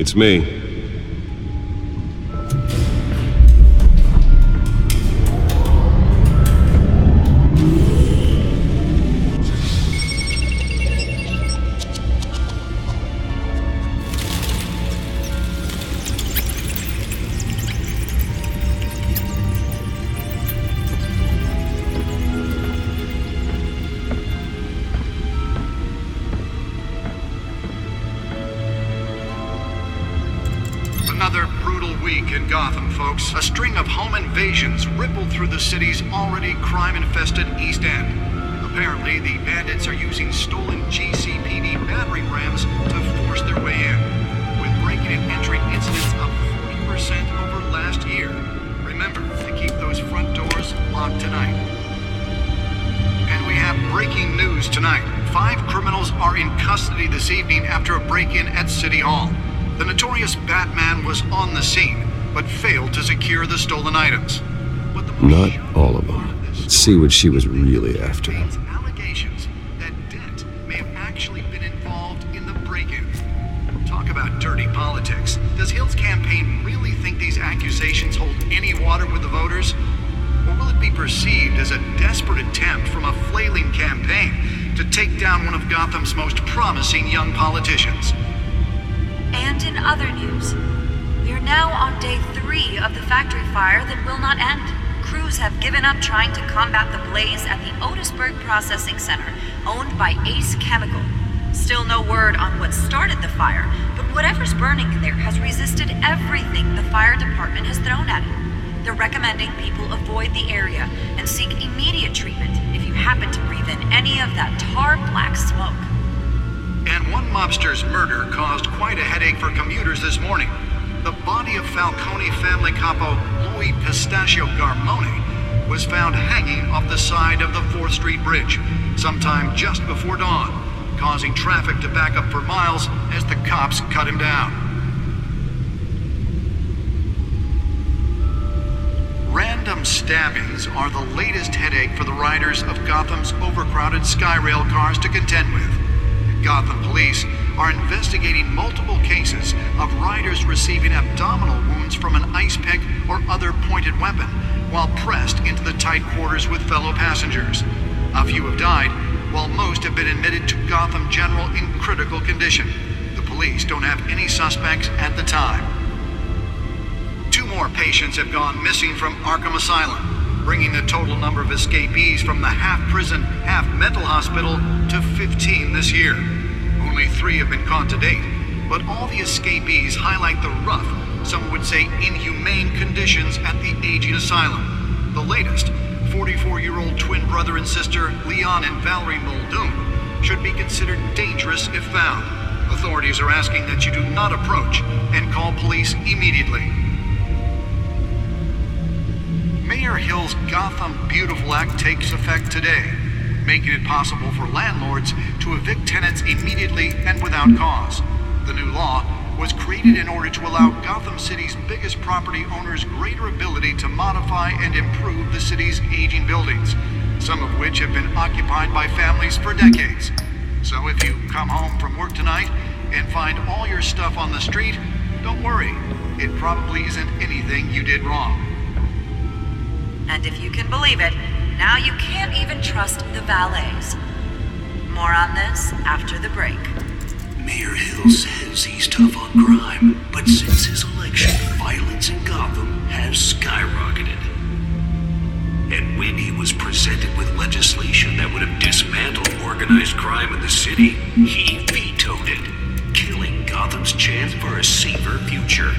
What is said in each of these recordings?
It's me. Another brutal week in Gotham, folks. A string of home invasions rippled through the city's already crime-infested East End. Apparently, the bandits are using stolen GCPD battering rams to force their way in, with breaking and entering incidents up 40% over last year. Remember to keep those front doors locked tonight. And we have breaking news tonight. 5 criminals are in custody this evening after a break-in at City Hall. The notorious Batman was on the scene, but failed to secure the stolen items. But the Not all of them. Let's see what she was really after. Allegations that Dent may have actually been involved in the break-in. Talk about dirty politics. Does Hill's campaign really think these accusations hold any water with the voters? Or will it be perceived as a desperate attempt from a flailing campaign to take down one of Gotham's most promising young politicians? And in other news, we are now on day 3 of the factory fire that will not end. Crews have given up trying to combat the blaze at the Otisburg Processing Center, owned by Ace Chemical. Still no word on what started the fire, but whatever's burning in there has resisted everything the fire department has thrown at it. They're recommending people avoid the area and seek immediate treatment if you happen to breathe in any of that tar-black smoke. And one mobster's murder caused quite a headache for commuters this morning. The body of Falcone family capo Louis Pistachio Garmone was found hanging off the side of the 4th Street Bridge sometime just before dawn, causing traffic to back up for miles as the cops cut him down. Random stabbings are the latest headache for the riders of Gotham's overcrowded Skyrail cars to contend with. Gotham police are investigating multiple cases of riders receiving abdominal wounds from an ice pick or other pointed weapon while pressed into the tight quarters with fellow passengers. A few have died, while most have been admitted to Gotham General in critical condition. The police don't have any suspects at the time. 2 more patients have gone missing from Arkham Asylum, bringing the total number of escapees from the half-prison, half-mental hospital to 15 this year. Only 3 have been caught to date, but all the escapees highlight the rough, some would say inhumane conditions at the aging asylum. The latest, 44-year-old twin brother and sister Leon and Valerie Muldoon, should be considered dangerous if found. Authorities are asking that you do not approach and call police immediately. Mayor Hill's Gotham Beautiful Act takes effect today, making it possible for landlords to evict tenants immediately and without cause. The new law was created in order to allow Gotham City's biggest property owners greater ability to modify and improve the city's aging buildings, some of which have been occupied by families for decades. So if you come home from work tonight and find all your stuff on the street, don't worry. It probably isn't anything you did wrong. And if you can believe it, now you can't even trust the valets. More on this after the break. Mayor Hill says he's tough on crime, but since his election, violence in Gotham has skyrocketed. And when he was presented with legislation that would have dismantled organized crime in the city, he vetoed it, killing Gotham's chance for a safer future.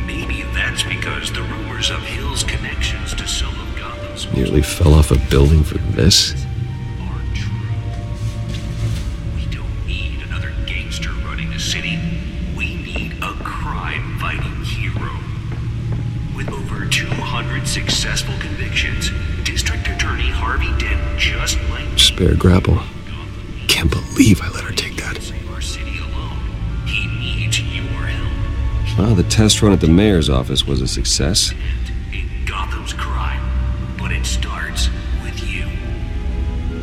Maybe that's because the rumors of Hill's connections to some of Gotham's Nearly fell off a building for this. aren't true. We don't need another gangster running the city. We need a crime-fighting hero. With over 200 successful convictions, District Attorney Harvey Dent just might Spare grapple. Can't believe I let her take that. save our city alone. He needs your help. Well, the test run at the mayor's office was a success. In Gotham's crime, but it starts with you.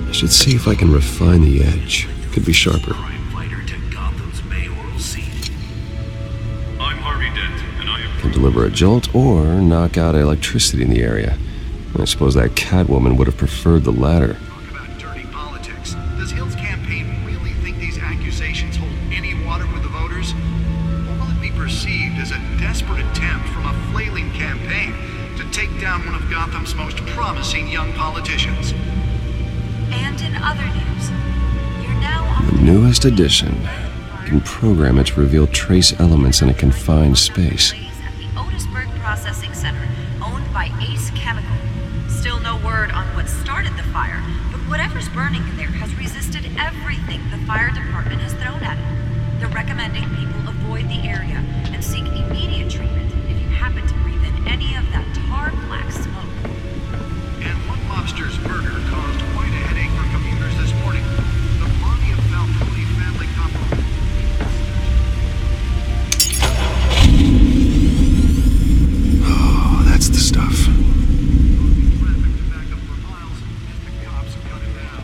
I should see if I can refine the edge. Could be sharper. Crime fighter to Gotham's mayoral seat. deliver a jolt or knock out electricity in the area. I suppose that Catwoman would have preferred the latter. Talk about dirty politics. Does Hill's campaign really think these accusations hold any water with the voters? Or will it be perceived as a desperate attempt from a flailing campaign to take down one of Gotham's most promising young politicians? And in other news, you're now on The newest edition can program it to reveal trace elements in a confined space. At the Otisburg Processing Center, owned by Ace Chemical. Still no word on what started the fire, but whatever's burning in there has resisted everything the fire department has thrown at it. They're recommending people avoid the area and seek immediate treatment if you happen to breathe in any of that tar black smoke. And one mobster's murder caused quite a headache for commuters this morning. The body of Falcone family couple. Oh, that's the stuff. Traffic to back up for miles as the cops cut it down.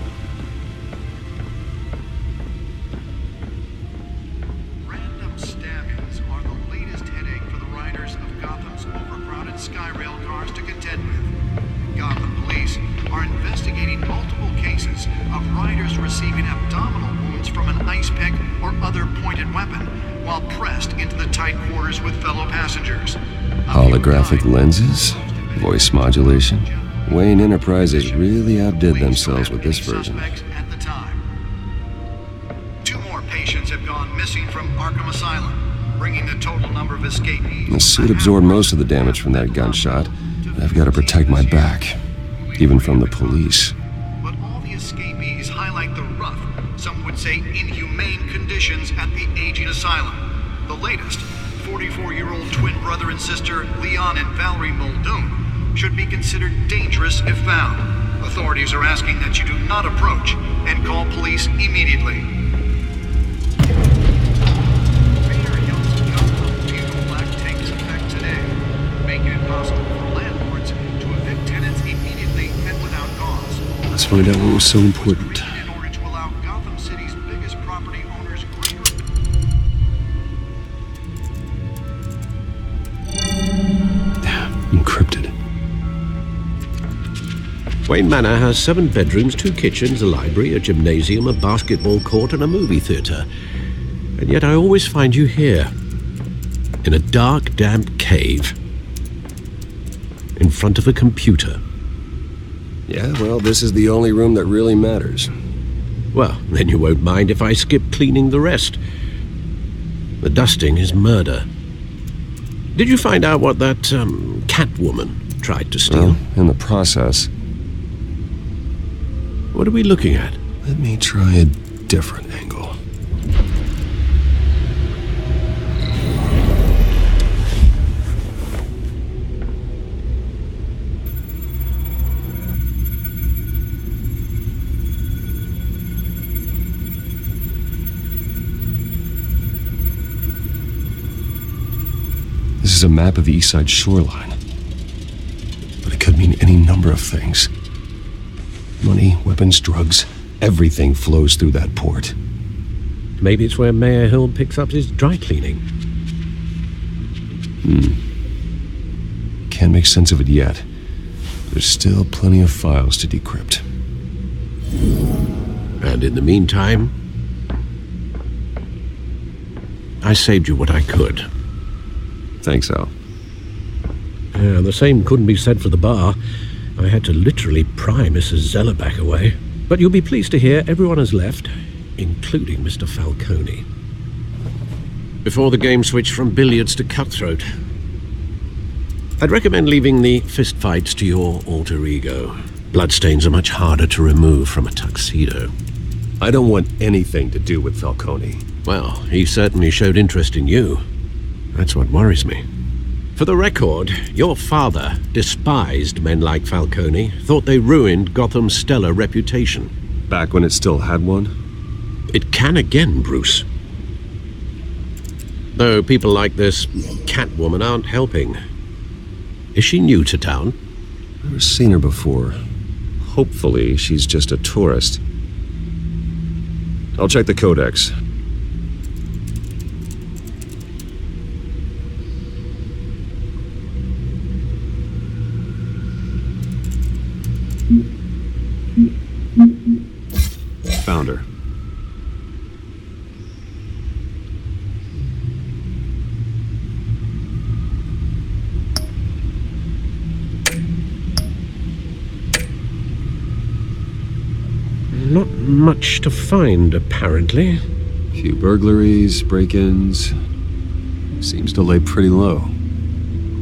Random stabbings are the latest headache for the riders of Gotham's overcrowded Skyrail cars to contend with. Gotham police are investigating multiple cases of riders receiving abdominal wounds from an ice pick or other pointed weapon while pressed into the tight quarters with fellow passengers. Holographic lenses? Voice modulation? Wayne Enterprises really outdid themselves with this version. At the time. 2 more patients have gone missing from Arkham Asylum, bringing the total number of escapees. The suit absorbed most of the damage from that gunshot. I've got to protect my back, even from the police. But all the escapees highlight the rough, some would say inhumane conditions at the aging asylum. The latest, 44-year-old twin brother and sister Leon and Valerie Muldoon, should be considered dangerous if found. Authorities are asking that you do not approach and call police immediately. Mayor Hill's Gotham Bugle Black takes effect today, making it possible for landlords to evict tenants immediately and without cause. Let's find out what was so important. In order to allow Gotham City's biggest property owners greater... Encrypted. Wayne Manor has 7 bedrooms, 2 kitchens, a library, a gymnasium, a basketball court, and a movie theater. And yet I always find you here, in a dark, damp cave, in front of a computer. Yeah, well, this is the only room that really matters. Well, then you won't mind if I skip cleaning the rest. The dusting is murder. Did you find out what that, Catwoman tried to steal? Well, in the process. What are we looking at? Let me try a different angle. This is a map of the East Side shoreline. But it could mean any number of things. Money, weapons, drugs, everything flows through that port. Maybe it's where Mayor Hill picks up his dry cleaning. Can't make sense of it yet. There's still plenty of files to decrypt. And in the meantime, I saved you what I could. Thanks, Al. Yeah, the same couldn't be said for the bar. I had to literally pry Mrs. Zeller back away. But you'll be pleased to hear everyone has left, including Mr. Falcone. Before the game switched from billiards to cutthroat. I'd recommend leaving the fistfights to your alter ego. Bloodstains are much harder to remove from a tuxedo. I don't want anything to do with Falcone. Well, he certainly showed interest in you. That's what worries me. For the record, your father despised men like Falcone, thought they ruined Gotham's stellar reputation. Back when it still had one? It can again, Bruce. Though people like this Catwoman aren't helping. Is she new to town? Never seen her before. Hopefully, she's just a tourist. I'll check the codex. found her. Not much to find, apparently. Few burglaries, break-ins. Seems to lay pretty low.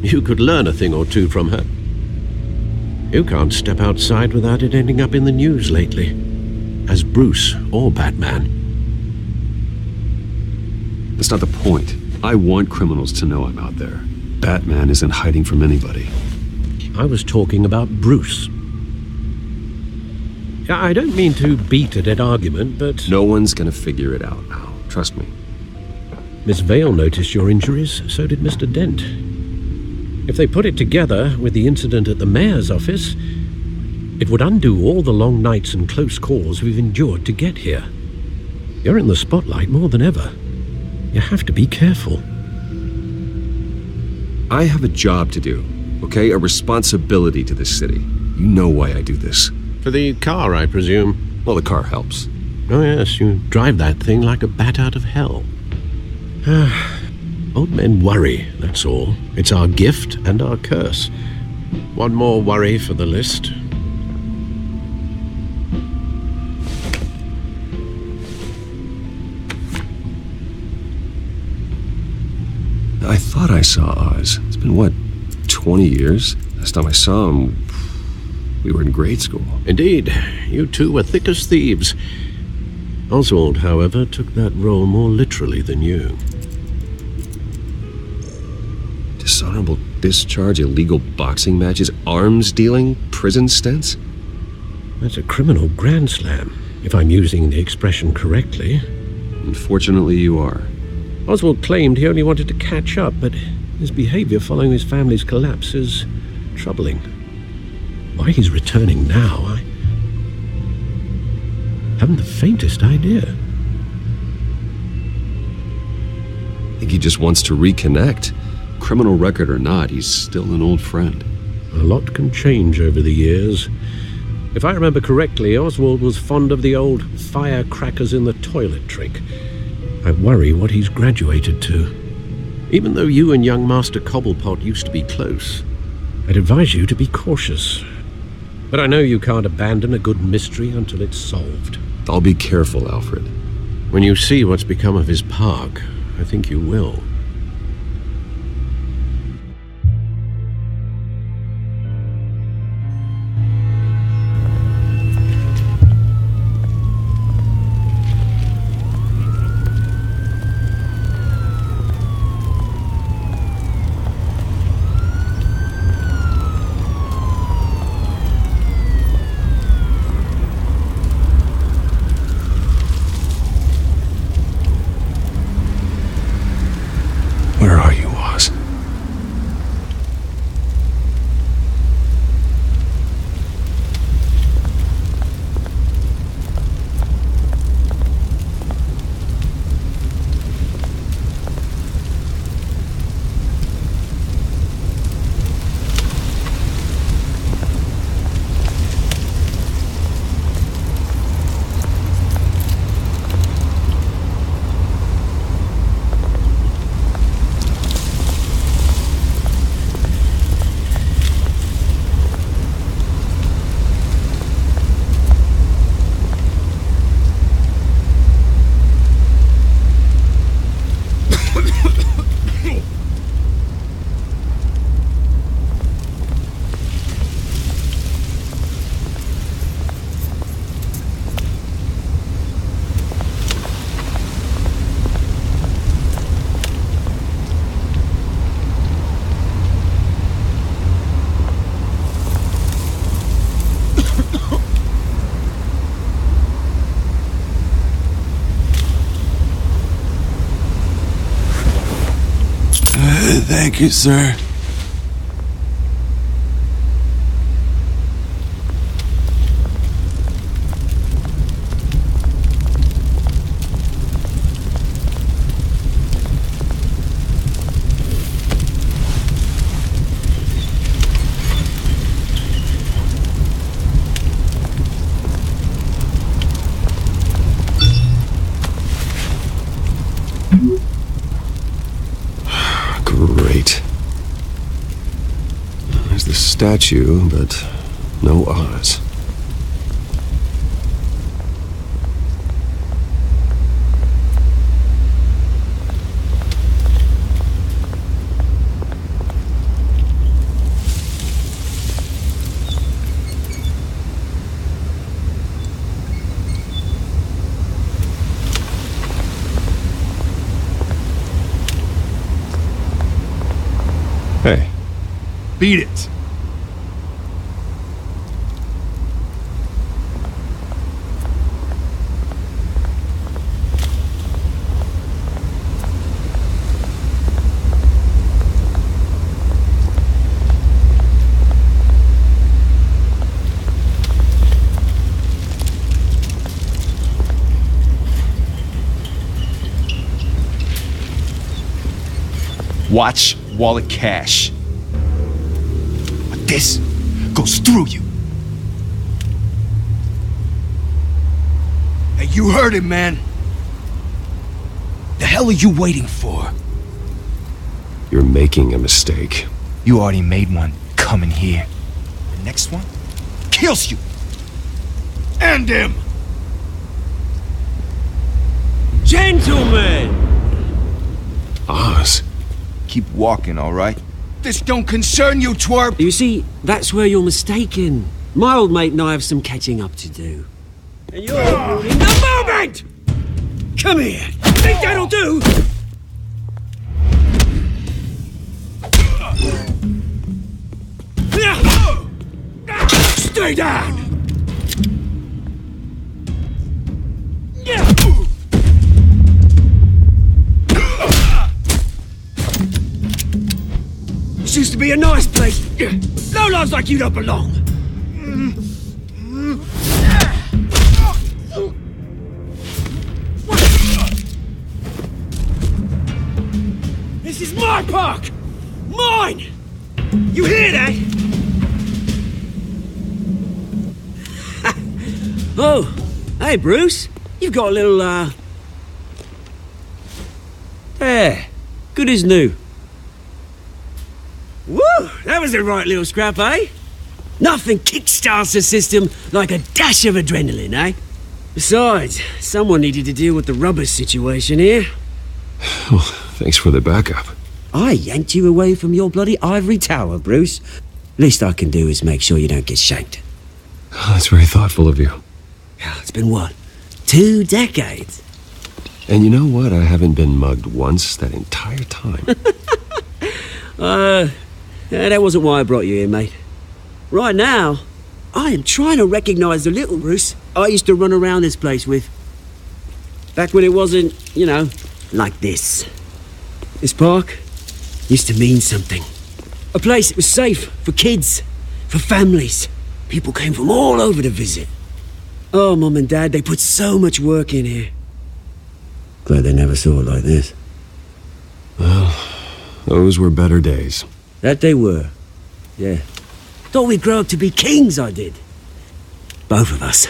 You could learn a thing or two from her. You can't step outside without it ending up in the news lately, as Bruce or Batman. That's not the point. I want criminals to know I'm out there. Batman isn't hiding from anybody. I was talking about Bruce. I don't mean to beat a dead argument, but... No one's gonna figure it out now. Trust me. Miss Vale noticed your injuries, so did Mr. Dent. If they put it together with the incident at the mayor's office, it would undo all the long nights and close calls we've endured to get here. You're in the spotlight more than ever. You have to be careful. I have a job to do, okay? A responsibility to this city. You know why I do this. For the car, I presume. Well, the car helps. Oh yes, you drive that thing like a bat out of hell. Old men worry, that's all. It's our gift and our curse. One more worry for the list. I thought I saw Oz. It's been, what, 20 years? Last time I saw him, we were in grade school. Indeed, you two were thick as thieves. Oswald, however, took that role more literally than you. Dishonorable discharge, illegal boxing matches, arms dealing, prison stints? That's a criminal grand slam, if I'm using the expression correctly. Unfortunately, you are. Oswald claimed he only wanted to catch up, but his behavior following his family's collapse is troubling. Why he's returning now, I haven't the faintest idea. I think he just wants to reconnect. Criminal record or not, he's still an old friend. A lot can change over the years. If I remember correctly, Oswald was fond of the old firecrackers in the toilet trick. I worry what he's graduated to. Even though you and young Master Cobblepot used to be close, I'd advise you to be cautious. But I know you can't abandon a good mystery until it's solved. I'll be careful, Alfred. When you see what's become of his park, I think you will. Where are you, Oz? Thank you, sir. There's the statue, but no Oz. Hey. Beat it. Watch wallet cash. But this goes through you. Hey, you heard it, man. The hell are you waiting for? You're making a mistake. You already made one coming here. The next one kills you. End him! Gentlemen! Oz? Keep walking, all right? This don't concern you, twerp! You see, that's where you're mistaken. My old mate and I have some catching up to do. And you're ruining the moment! Come here! Think that'll do? Stay down! This used to be a nice place. Lowlifes like you don't belong. This is my park! Mine! You hear that? Oh, hey Bruce. You've got a little, There. Good as new. Woo! That was a right little scrap, eh? Nothing kickstarts the system like a dash of adrenaline, eh? Besides, someone needed to deal with the rubber situation here. Well, thanks for the backup. I yanked you away from your bloody ivory tower, Bruce. Least I can do is make sure you don't get shanked. That's very thoughtful of you. It's been what? 2 decades? And you know what? I haven't been mugged once that entire time. Yeah, that wasn't why I brought you here, mate. Right now, I am trying to recognize the little Bruce I used to run around this place with. Back when it wasn't, you know, like this. This park used to mean something. A place that was safe for kids, for families. People came from all over to visit. Oh, Mum and Dad, they put so much work in here. Glad they never saw it like this. Well, those were better days. That they were. Yeah. Thought we'd grow up to be kings, I did. Both of us.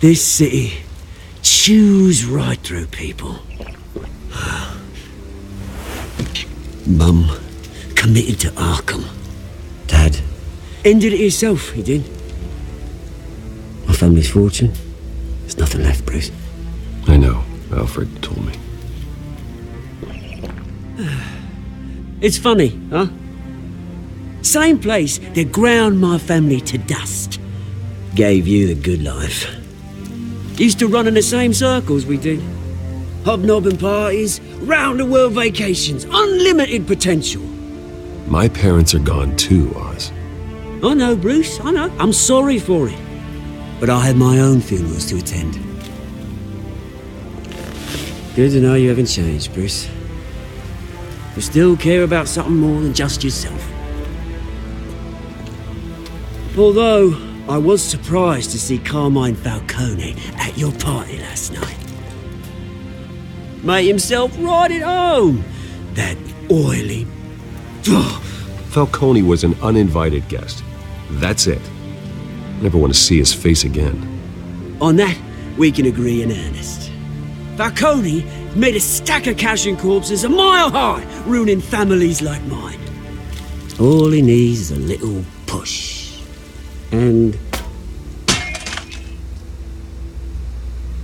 This city chews right through people. Mum committed to Arkham. Dad ended it himself, he did. My family's fortune. There's nothing left, Bruce. I know. Alfred told me. It's funny, huh? Same place that ground my family to dust. Gave you the good life. Used to run in the same circles we did. Hobnobbing parties, round-the-world vacations, unlimited potential. My parents are gone too, Oz. I know, Bruce, I know. I'm sorry for it. But I had my own funerals to attend. Good to know you haven't changed, Bruce. You still care about something more than just yourself. Although, I was surprised to see Carmine Falcone at your party last night. Made himself right at home. That oily... Falcone was an uninvited guest. That's it. Never want to see his face again. On that, we can agree in earnest. Falcone made a stack of cash and corpses a mile high, ruining families like mine. All he needs is a little push. And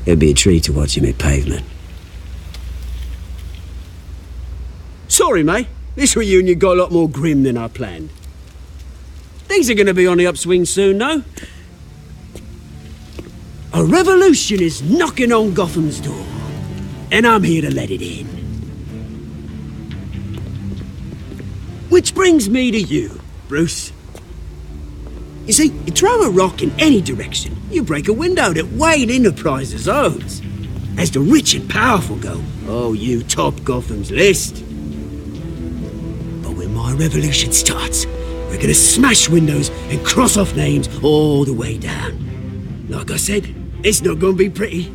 it'd be a treat to watch him hit pavement. Sorry, mate. This reunion got a lot more grim than I planned. Things are going to be on the upswing soon, though. A revolution is knocking on Gotham's door, and I'm here to let it in. Which brings me to you, Bruce. You see, you throw a rock in any direction, you break a window that Wayne Enterprises owns. As the rich and powerful go, oh, you top Gotham's list. But when my revolution starts, we're gonna smash windows and cross off names all the way down. Like I said, it's not gonna be pretty.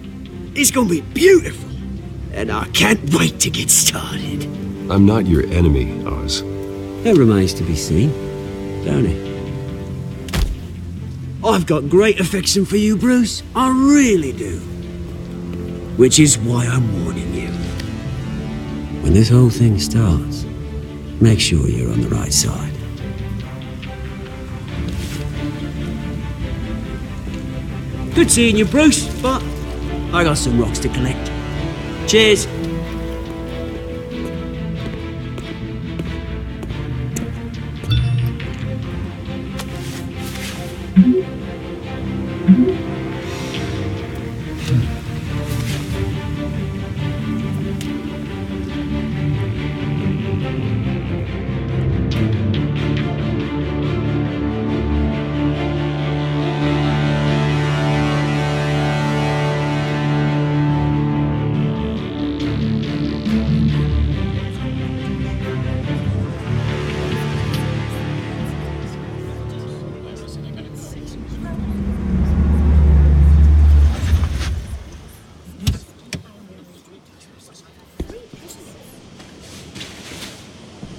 It's gonna be beautiful. And I can't wait to get started. I'm not your enemy, Oz. That remains to be seen, don't it? I've got great affection for you, Bruce. I really do. Which is why I'm warning you. When this whole thing starts, make sure you're on the right side. Good seeing you, Bruce, but I got some rocks to collect. Cheers.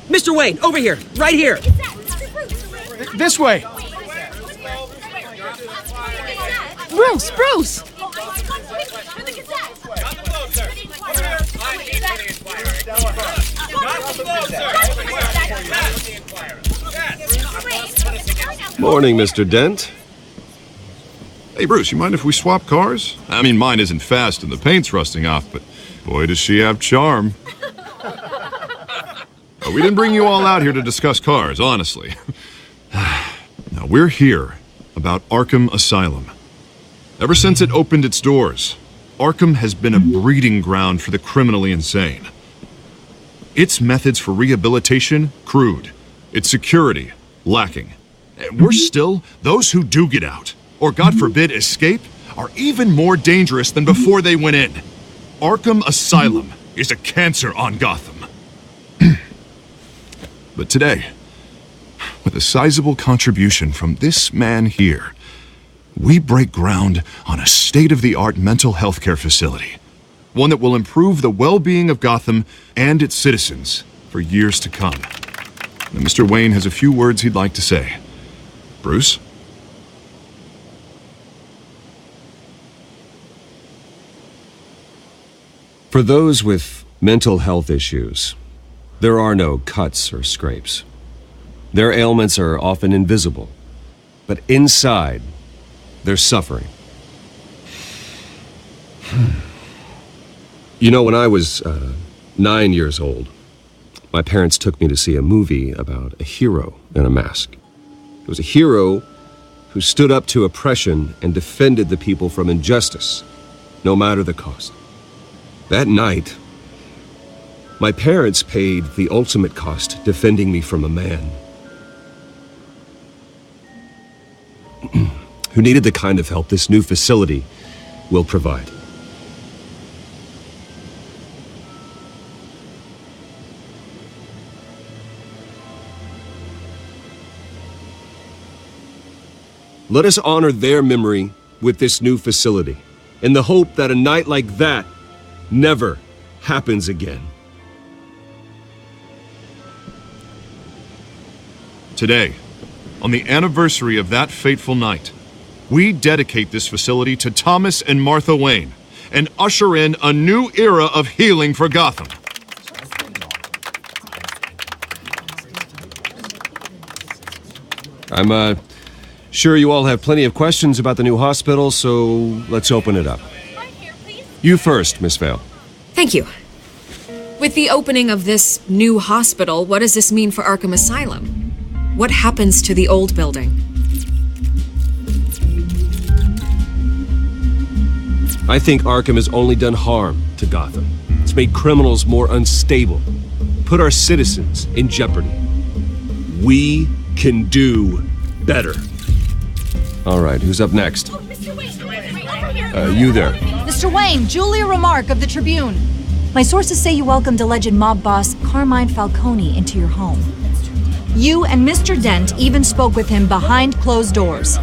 Mr. Wayne, over here, right here. This way. Bruce! Morning, Mr. Dent. Hey, Bruce, you mind if we swap cars? I mean, mine isn't fast and the paint's rusting off, but boy, does she have charm. We didn't bring you all out here to discuss cars, honestly. Now, we're here about Arkham Asylum. Ever since it opened its doors, Arkham has been a breeding ground for the criminally insane. Its methods for rehabilitation, crude. Its security, lacking. And worse still, those who do get out, or God forbid escape, are even more dangerous than before they went in. Arkham Asylum is a cancer on Gotham. But today, with a sizable contribution from this man here, we break ground on a state-of-the-art mental health care facility. One that will improve the well-being of Gotham and its citizens for years to come. And Mr. Wayne has a few words he'd like to say. Bruce? For those with mental health issues, there are no cuts or scrapes. Their ailments are often invisible, but inside, they're suffering. You know, when I was 9 years old, my parents took me to see a movie about a hero in a mask. It was a hero who stood up to oppression and defended the people from injustice, no matter the cost. That night, my parents paid the ultimate cost defending me from a man who needed the kind of help this new facility will provide. Let us honor their memory with this new facility, in the hope that a night like that never happens again. Today, on the anniversary of that fateful night, we dedicate this facility to Thomas and Martha Wayne and usher in a new era of healing for Gotham. I'm, sure you all have plenty of questions about the new hospital, so let's open it up. You first, Miss Vale. Thank you. With the opening of this new hospital, what does this mean for Arkham Asylum? What happens to the old building? I think Arkham has only done harm to Gotham. It's made criminals more unstable, put our citizens in jeopardy. We can do better. All right, who's up next? You there. Mr. Wayne, Julia Remark of the Tribune. My sources say you welcomed alleged mob boss Carmine Falcone into your home. You and Mr. Dent even spoke with him behind closed doors.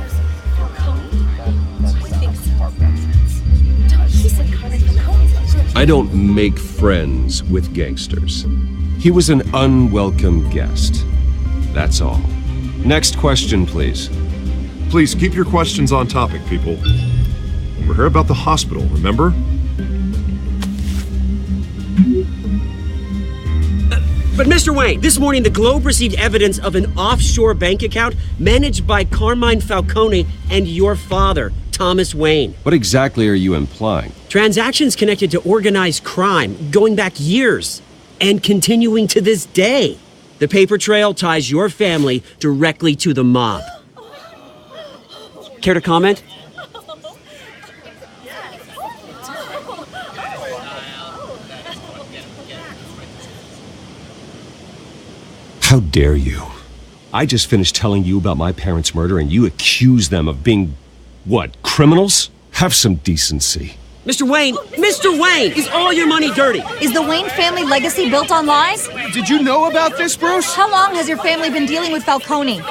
I don't make friends with gangsters. He was an unwelcome guest. That's all. Next question, please. Please keep your questions on topic, people. We're here about the hospital, remember? But Mr. Wayne, this morning the Globe received evidence of an offshore bank account managed by Carmine Falcone and your father, Thomas Wayne. What exactly are you implying? Transactions connected to organized crime going back years and continuing to this day. The paper trail ties your family directly to the mob. Care to comment? How dare you? I just finished telling you about my parents' murder and you accuse them of being, what, criminals? Have some decency. Mr. Wayne, is all your money dirty? Is the Wayne family legacy built on lies? Did you know about this, Bruce? How long has your family been dealing with Falcone?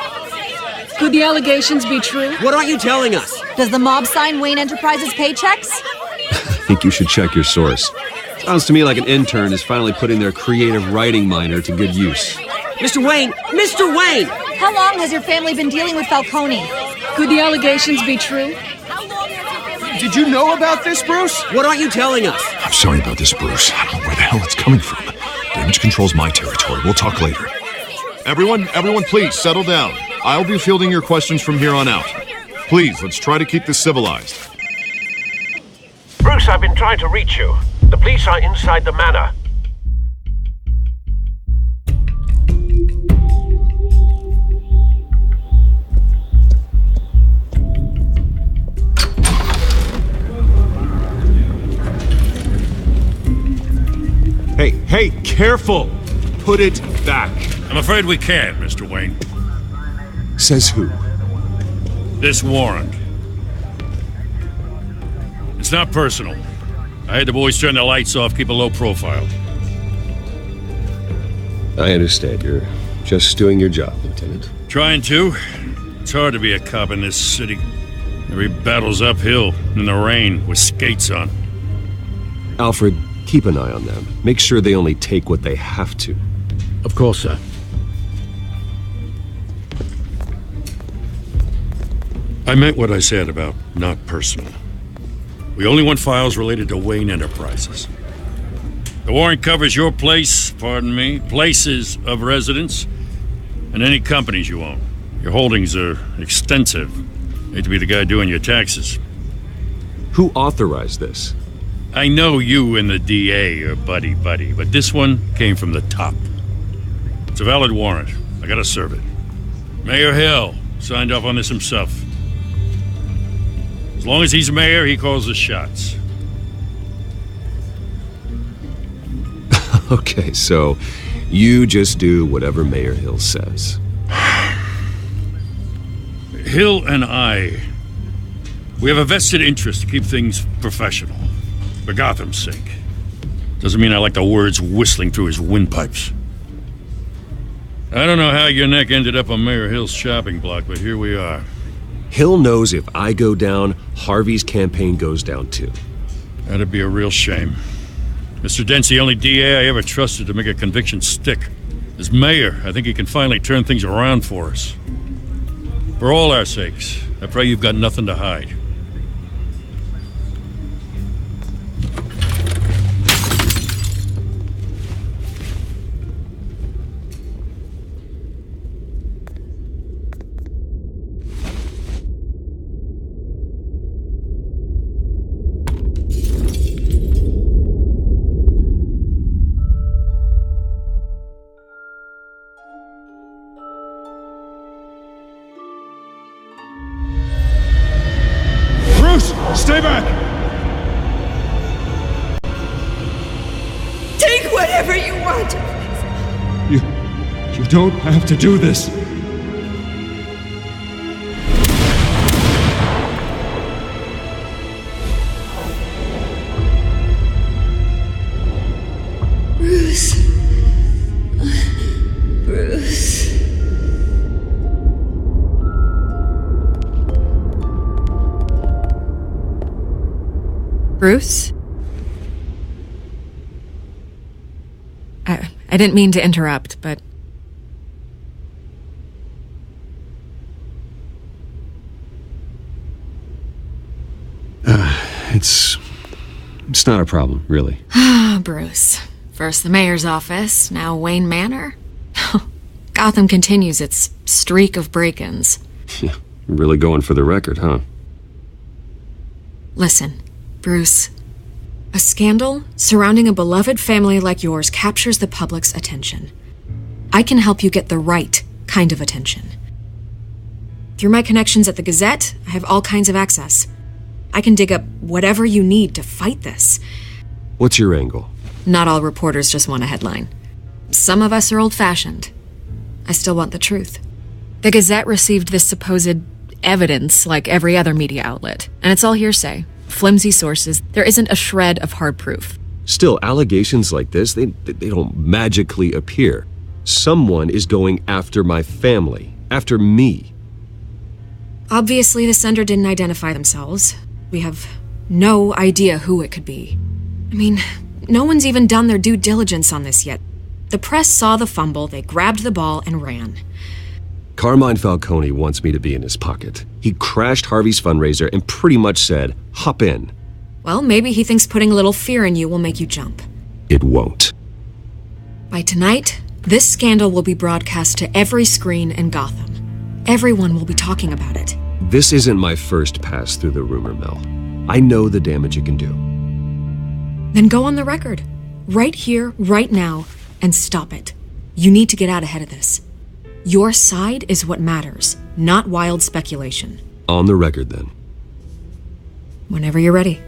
Could the allegations be true? What aren't you telling us? Does the mob sign Wayne Enterprises paychecks? I think you should check your source. Sounds to me like an intern is finally putting their creative writing minor to good use. Mr. Wayne! How long has your family been dealing with Falcone? Could the allegations be true? Did you know about this, Bruce? What aren't you telling us? I'm sorry about this, Bruce. I don't know where the hell it's coming from. Damage control's my territory. We'll talk later. Everyone, please, settle down. I'll be fielding your questions from here on out. Please, let's try to keep this civilized. Bruce, I've been trying to reach you. The police are inside the manor. Hey, careful! Put it back. I'm afraid we can't, Mr. Wayne. Says who? This warrant. It's not personal. I had the boys turn the lights off, keep a low profile. I understand. You're just doing your job, Lieutenant. Trying to. It's hard to be a cop in this city. Every battle's uphill, in the rain, with skates on. Alfred, keep an eye on them. Make sure they only take what they have to. Of course, sir. I meant what I said about not personal. We only want files related to Wayne Enterprises. The warrant covers your place, places of residence, and any companies you own. Your holdings are extensive. Hate to be the guy doing your taxes. Who authorized this? I know you and the DA are buddy-buddy, but this one came from the top. It's a valid warrant. I gotta serve it. Mayor Hill signed off on this himself. As long as he's mayor, he calls the shots. Okay, so you just do whatever Mayor Hill says. Hill and I, we have a vested interest to keep things professional. For Gotham's sake. Doesn't mean I like the words whistling through his windpipes. I don't know how your neck ended up on Mayor Hill's shopping block, but here we are. Hill knows if I go down, Harvey's campaign goes down too. That'd be a real shame. Mr. Dent's the only DA I ever trusted to make a conviction stick. As mayor, I think he can finally turn things around for us. For all our sakes, I pray you've got nothing to hide. Bruce, stay back! Take whatever you want. You don't have to do this. Bruce. Bruce. Bruce? I didn't mean to interrupt, but... It's not a problem, really. Ah, Bruce. First the mayor's office, now Wayne Manor. Gotham continues its streak of break-ins. Yeah, really going for the record, huh? Listen, Bruce. A scandal surrounding a beloved family like yours captures the public's attention. I can help you get the right kind of attention. Through my connections at the Gazette, I have all kinds of access. I can dig up whatever you need to fight this. What's your angle? Not all reporters just want a headline. Some of us are old-fashioned. I still want the truth. The Gazette received this supposed evidence like every other media outlet, and it's all hearsay. Flimsy sources. There isn't a shred of hard proof. Still, allegations like this, they don't magically appear. Someone is going after my family, after me. Obviously, the sender didn't identify themselves. We have no idea who it could be. I mean, no one's even done their due diligence on this yet. The press saw the fumble, they grabbed the ball and ran. Carmine Falcone wants me to be in his pocket. He crashed Harvey's fundraiser and pretty much said, hop in. Well, maybe he thinks putting a little fear in you will make you jump. It won't. By tonight, this scandal will be broadcast to every screen in Gotham. Everyone will be talking about it. This isn't my first pass through the rumor mill. I know the damage it can do. Then go on the record. Right here, right now, and stop it. You need to get out ahead of this. Your side is what matters, not wild speculation. On the record, then. Whenever you're ready.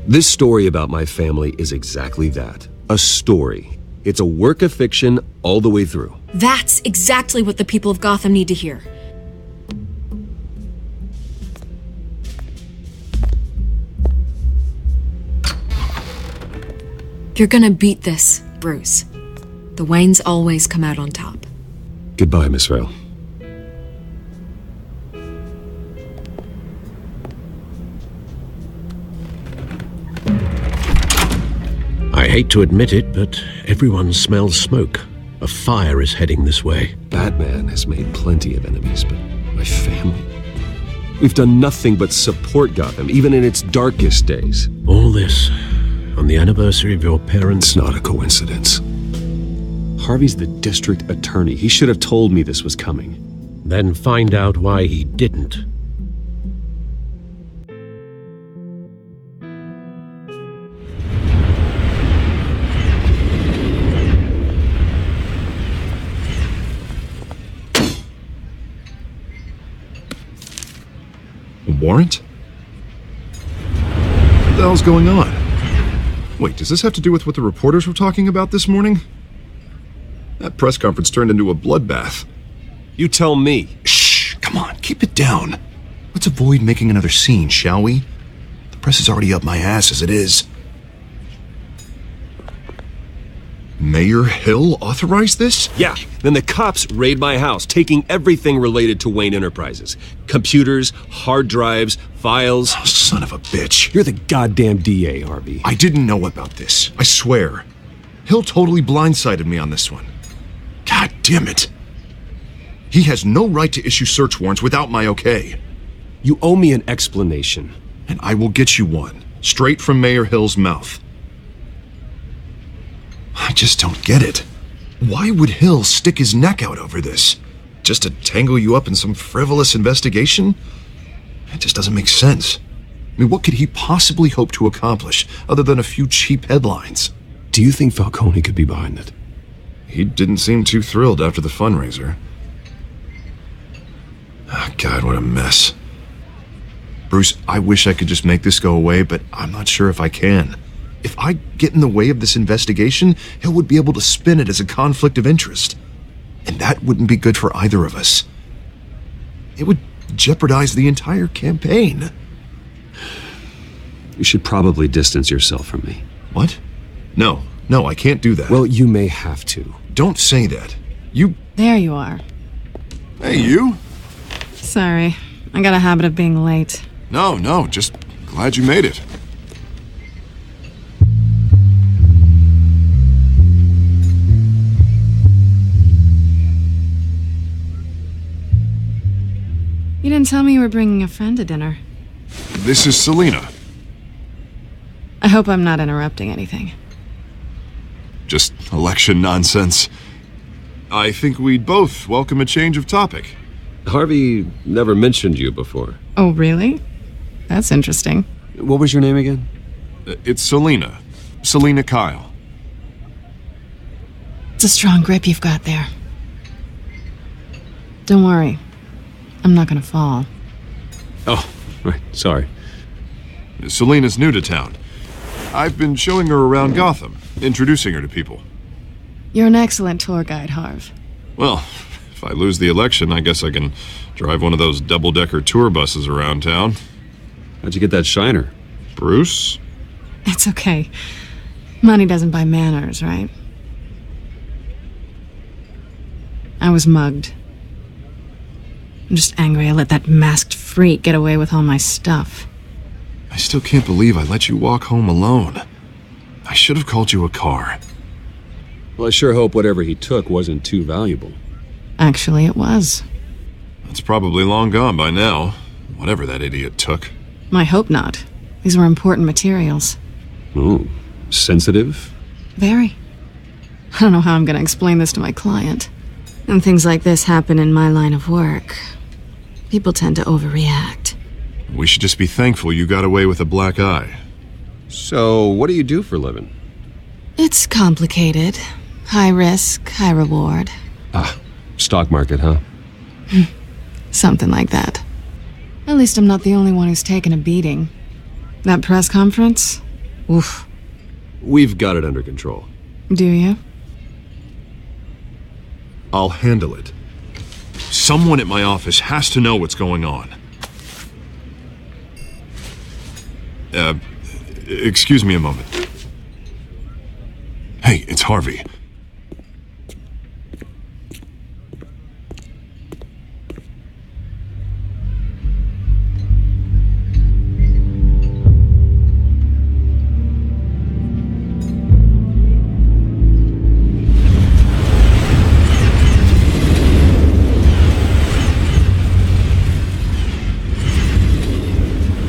This story about my family is exactly that. A story. It's a work of fiction all the way through. That's exactly what the people of Gotham need to hear. You're gonna beat this, Bruce. The Waynes always come out on top. Goodbye, Miss Vale. I hate to admit it, but everyone smells smoke. A fire is heading this way. Batman has made plenty of enemies, but my family... We've done nothing but support Gotham, even in its darkest days. All this on the anniversary of your parents'... It's not a coincidence. Harvey's the district attorney. He should have told me this was coming. Then find out why he didn't. A warrant? What the hell's going on? Wait, does this have to do with what the reporters were talking about this morning? That press conference turned into a bloodbath. You tell me. Shh, come on, keep it down. Let's avoid making another scene, shall we? The press is already up my ass as it is. Mayor Hill authorized this? Yeah, then the cops raid my house, taking everything related to Wayne Enterprises. Computers, hard drives, files. Oh, son of a bitch. You're the goddamn DA, Harvey. I didn't know about this, I swear. Hill totally blindsided me on this one. God damn it. He has no right to issue search warrants without my okay. You owe me an explanation. And I will get you one, straight from Mayor Hill's mouth. I just don't get it. Why would Hill stick his neck out over this? Just to tangle you up in some frivolous investigation? It just doesn't make sense. I mean, what could he possibly hope to accomplish other than a few cheap headlines? Do you think Falcone could be behind it? He didn't seem too thrilled after the fundraiser. Oh, God, what a mess. Bruce, I wish I could just make this go away, but I'm not sure if I can. If I get in the way of this investigation, Hill would be able to spin it as a conflict of interest. And that wouldn't be good for either of us. It would jeopardize the entire campaign. You should probably distance yourself from me. What? No, I can't do that. Well, you may have to. Don't say that. You... There you are. Hey, you? Sorry, I got a habit of being late. No, just glad you made it. You didn't tell me you were bringing a friend to dinner. This is Selena. I hope I'm not interrupting anything. Just election nonsense. I think we'd both welcome a change of topic. Harvey never mentioned you before. Oh, really? That's interesting. What was your name again? It's Selena. Selena Kyle. It's a strong grip you've got there. Don't worry. I'm not gonna fall. Oh, right. Sorry. Selena's new to town. I've been showing her around Gotham, introducing her to people. You're an excellent tour guide, Harv. Well, if I lose the election, I guess I can drive one of those double-decker tour buses around town. How'd you get that shiner? Bruce? It's okay. Money doesn't buy manners, right? I was mugged. I'm just angry I let that masked freak get away with all my stuff. I still can't believe I let you walk home alone. I should have called you a car. Well, I sure hope whatever he took wasn't too valuable. Actually, it was. It's probably long gone by now, whatever that idiot took. I hope not. These were important materials. Ooh, sensitive? Very. I don't know how I'm going to explain this to my client. And things like this happen in my line of work. People tend to overreact. We should just be thankful you got away with a black eye. So, what do you do for a living? It's complicated. High risk, high reward. Ah, stock market, huh? Something like that. At least I'm not the only one who's taken a beating. That press conference? Oof. We've got it under control. Do you? I'll handle it. Someone at my office has to know what's going on. Excuse me a moment. Hey, it's Harvey.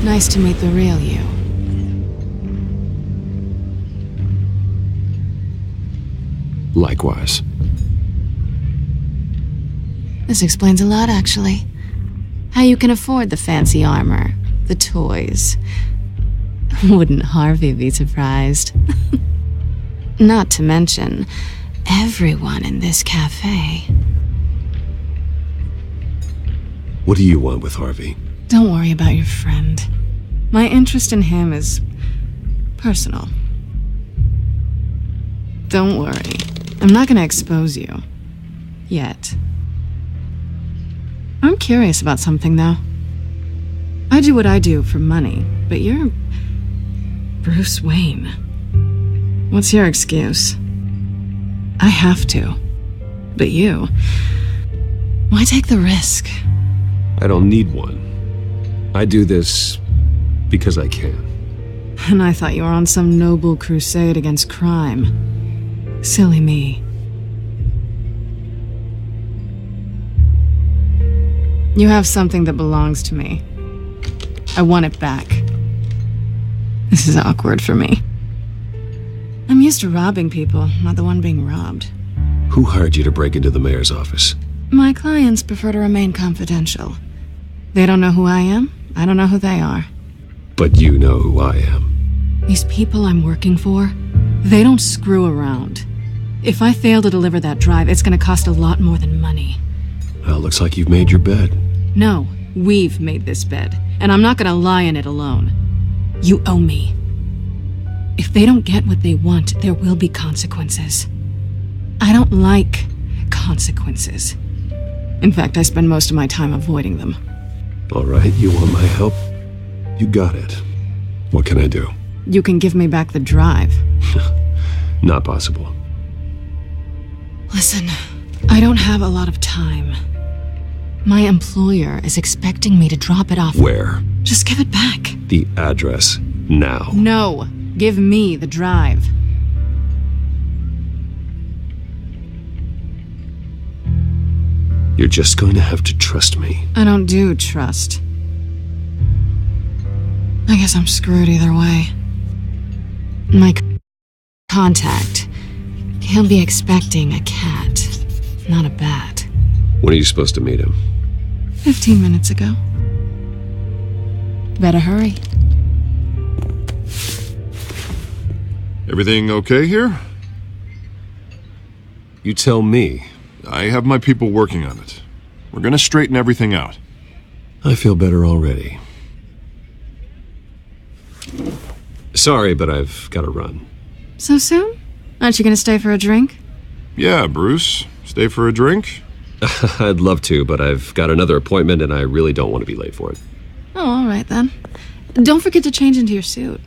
Nice to meet the real you. Likewise. This explains a lot, actually. How you can afford the fancy armor, the toys. Wouldn't Harvey be surprised? Not to mention, everyone in this cafe. What do you want with Harvey? Don't worry about your friend. My interest in him is personal. Don't worry. I'm not gonna expose you. Yet. I'm curious about something, though. I do what I do for money, but you're Bruce Wayne. What's your excuse? I have to. But you... why take the risk? I don't need one. I do this because I can. And I thought you were on some noble crusade against crime. Silly me. You have something that belongs to me. I want it back. This is awkward for me. I'm used to robbing people, not the one being robbed. Who hired you to break into the mayor's office? My clients prefer to remain confidential. They don't know who I am. I don't know who they are. But you know who I am. These people I'm working for, they don't screw around. If I fail to deliver that drive, it's gonna cost a lot more than money. Well, looks like you've made your bed. No, we've made this bed, and I'm not gonna lie in it alone. You owe me. If they don't get what they want, there will be consequences. I don't like consequences. In fact, I spend most of my time avoiding them. All right, you want my help? You got it. What can I do? You can give me back the drive. Not possible. Listen, I don't have a lot of time. My employer is expecting me to drop it off. Where? Just give it back. The address, now. No, give me the drive. You're just going to have to trust me. I don't do trust. I guess I'm screwed either way. My contact, he'll be expecting a cat, not a bat. When are you supposed to meet him? 15 minutes ago. Better hurry. Everything okay here? You tell me. I have my people working on it. We're gonna straighten everything out. I feel better already. Sorry, but I've got to run. So soon? Aren't you gonna stay for a drink? Yeah, Bruce. Stay for a drink? I'd love to, but I've got another appointment and I really don't want to be late for it. Oh, all right then. Don't forget to change into your suit.